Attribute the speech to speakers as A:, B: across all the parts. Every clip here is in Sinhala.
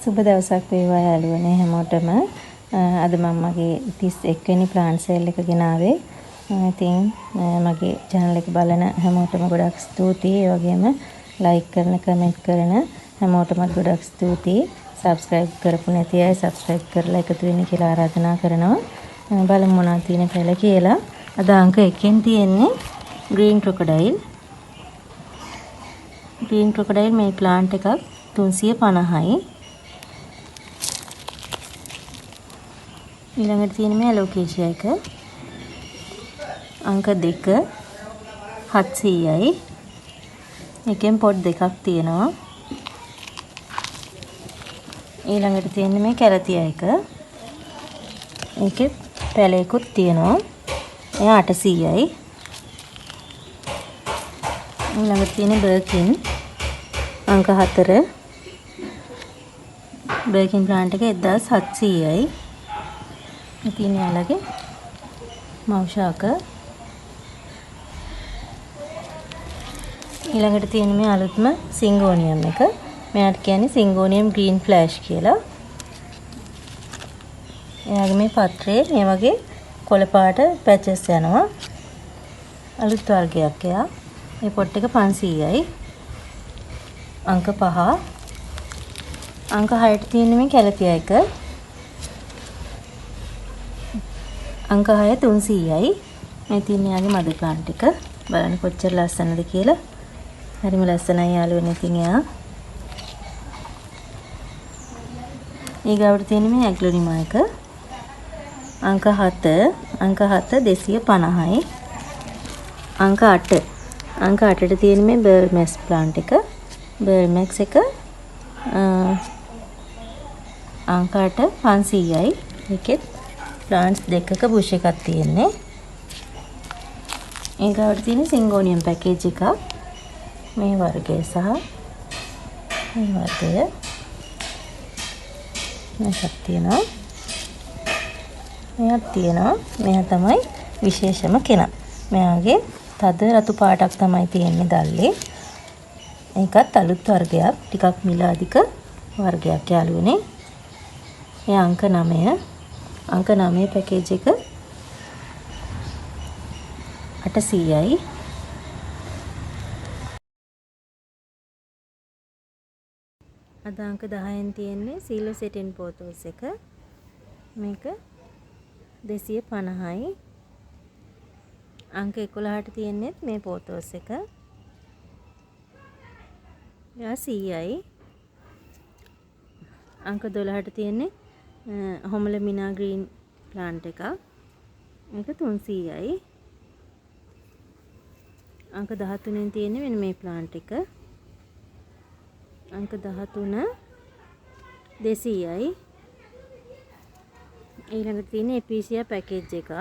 A: සුබ දවසක් වේවා යාළුවනේ හැමෝටම. අද මම මගේ 31 වෙනි ප්ලාන්ට් සේල් එක ගෙනාවේ. ඉතින් මගේ channel එක බලන හැමෝටම ගොඩක් ස්තුතියි. ඒ වගේම like කරන, comment කරන හැමෝටම ගොඩක් ස්තුතියි. subscribe කරපු නැති අය subscribe කරලා එකතු වෙන්න කියලා ආරාධනා කරනවා. බලමු මොනවද තියෙන පැල කියලා. අද අංක 1 න් තියෙන්නේ green crocodile. green crocodile මේ plant එකක් 350යි. ඊළඟට තියෙන මේ alocasia එක අංක 2 700යි. එකෙන් පොඩ් දෙකක් තියෙනවා. ඊළඟට තියෙන මේ කැරතියා එක. ඒකේ පැලයකුත් තියෙනවා. එයා 800යි. ඊළඟට තියෙන බර්කින් අංක 4. බර්කින් ප්ලාන්ට් එක 1700යි. ඉතින් යාළගේ මව්ෂාක. ඊළඟට තියෙන මේ අලුත්ම සිංගෝනියම් එක. මෙයාට කියන්නේ සිංගෝනියම් ග්‍රීන් ෆ්ලෑෂ් කියලා. එයාගේ මේ පත්‍රේ මේ වගේ කොළ පාට පැචස් යනවා. අලුත් වර්ගයක් එයා. මේ පොට් එක 500යි. අංක 5. අංක 6ට තියෙන මේ කැලතියා එක. අංක 6 300යි. මේ තියෙන යාගේ මද ප්ලාන්ට් එක. බලන්න කොච්චර ලස්සනද කියලා. හරිම ලස්සනයි යාළුවනේ ඉතින් එයා. ඊගාවට තියෙන මේ ඇග්ලොනිමා එක. අංක 7. අංක 7 250යි. අංක 8. අංක 8ට තියෙන මේ බර්මැක්ස් ප්ලාන්ට් එක. බර්මැක්ස් එක අංක 8 500යි. ඒකෙත් ප්ලාන්ට්ස් දෙකක බුෂ් එකක් තියෙන්නේ. ඊගාවට තියෙන සිංගෝනියම් පැකේජ් එකක්. මේ වර්ගය සහ මේ වර්ගය මේකක් තියෙනවා. මෙයක් තියෙනවා. මෙයා තමයි විශේෂම කෙනා. මෙයාගේ තද රතු පාටක් තමයි තියෙන්නේ දැල්ලේ. ඒකත් අලුත් වර්ගයක්. ටිකක් මිල අධික වර්ගයක් යාළුවනේ. මේ අංක 9. අංක 9 පැකේජ් එක 800යි. අද අංක 10න් තියෙන්නේ සීලොසෙටින් පෝතෝස් එක. මේක 250යි. අංක 11ට තියෙන්නේ මේ පෝතෝස් එක. එයා 100යි. අංක 12ට තියෙන්නේ හොමලමිනා ග්‍රීන් ප්ලාන්ට් එකක්. මේක 300යි. අංක 13න් තියෙන්නේ මෙන්න මේ ප්ලාන්ට් එක. අංක 13 200යි. ඊළඟට තියෙන එපීසියා පැකේජ් එකක්.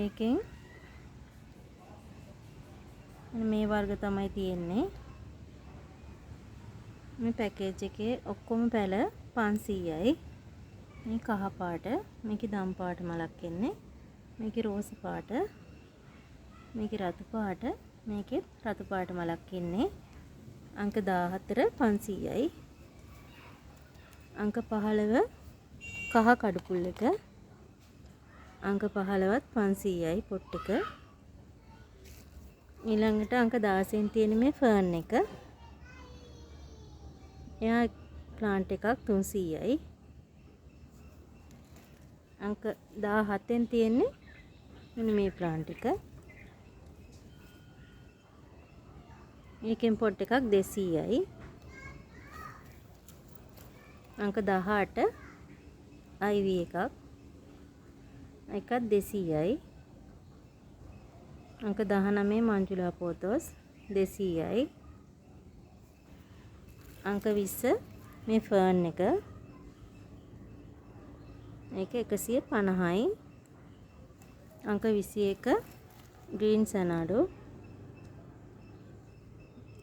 A: ඒකෙන් මේ වර්ග තමයි තියෙන්නේ. මේ පැකේජ් එකේ ඔක්කොම පැල 500යි. මේ කහ පාට, මේකේ දම් පාට මලක් එන්නේ. මේකේ රෝස පාට, මේකේ රතු පාට, මේකේ රතු පාට මලක් එන්නේ. අංක 14 500යි. අංක 15 කහ කඩුපුල් එක. අංක 15ත් 500යි පොට් එක. ඊළඟට අංක 16න් තියෙන මේ ෆර්න් එක. එයා ප්ලාන්ට් එකක් 300යි. අංක 17න් තියෙන්නේ මෙන්න මේ ප්ලාන්ට් එක. මේකෙන් පොට් එකක් 200යි. අංක 18 IV එකක්. ඒකත් 200යි. අංක 19 මංජුලා පෝතෝස් 200යි. අංක 20 මේ ෆර්න් එක. මේක 150යි. අංක 21 ග්‍රීන් සනාඩෝ.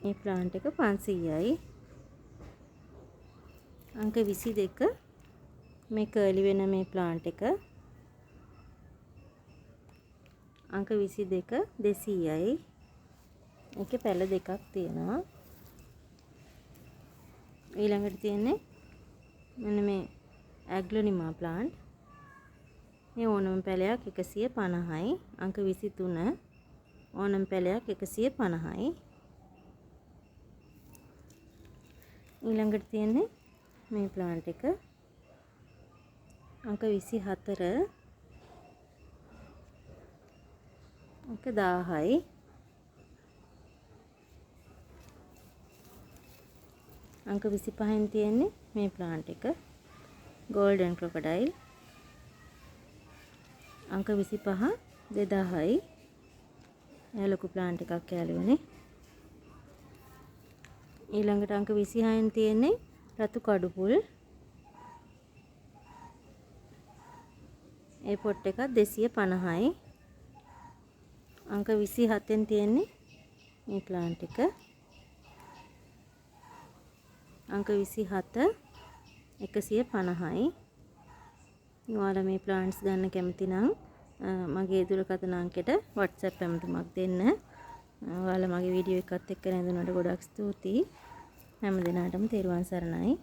A: මේ ප්ලාන්ට් එක 500යි. අංක 22 මේ කර්ලි වෙන මේ ප්ලාන්ට් එක. අංක 22 200යි. ඒකේ පැල දෙකක් තියෙනවා. ඊළඟට තියෙන්නේ මෙන්න මේ ඇග්ලොනිමා ප්ලාන්ට්. මේ ඕනම පැලයක් 150යි. අංක 23 ඕනම පැලයක් 150යි. ඊළඟට තියෙන්නේ මේ ප්ලාන්ට් එක අංක 24 අංක 1000යි. අංක 25න් තියෙන්නේ මේ ප්ලාන්ට් එක ගෝල්ඩන් ක්‍රොකොඩයිල් අංක 25 2000යි. එයා ලොකු ප්ලාන්ට් එකක් යාළුවනේ. ඊළඟට අංක 26න් තියෙන්නේ රතු කඩුපුල්. ඒ පොට් එක 250යි. අංක 27න් තියෙන්නේ මේ ප්ලාන්ට් එක අංක 27 150යි. ඔයාලා මේ ප්ලාන්ට්ස් ගන්න කැමති නම් මගේ දුරකථන අංකයට WhatsApp ඇමතුමක් දෙන්න. ඔයාලා මගේ වීඩියෝ එකත් එක්ක රැඳුනට ගොඩක් ස්තුතියි. හැම දිනකටම තෙරුවන් සරණයි.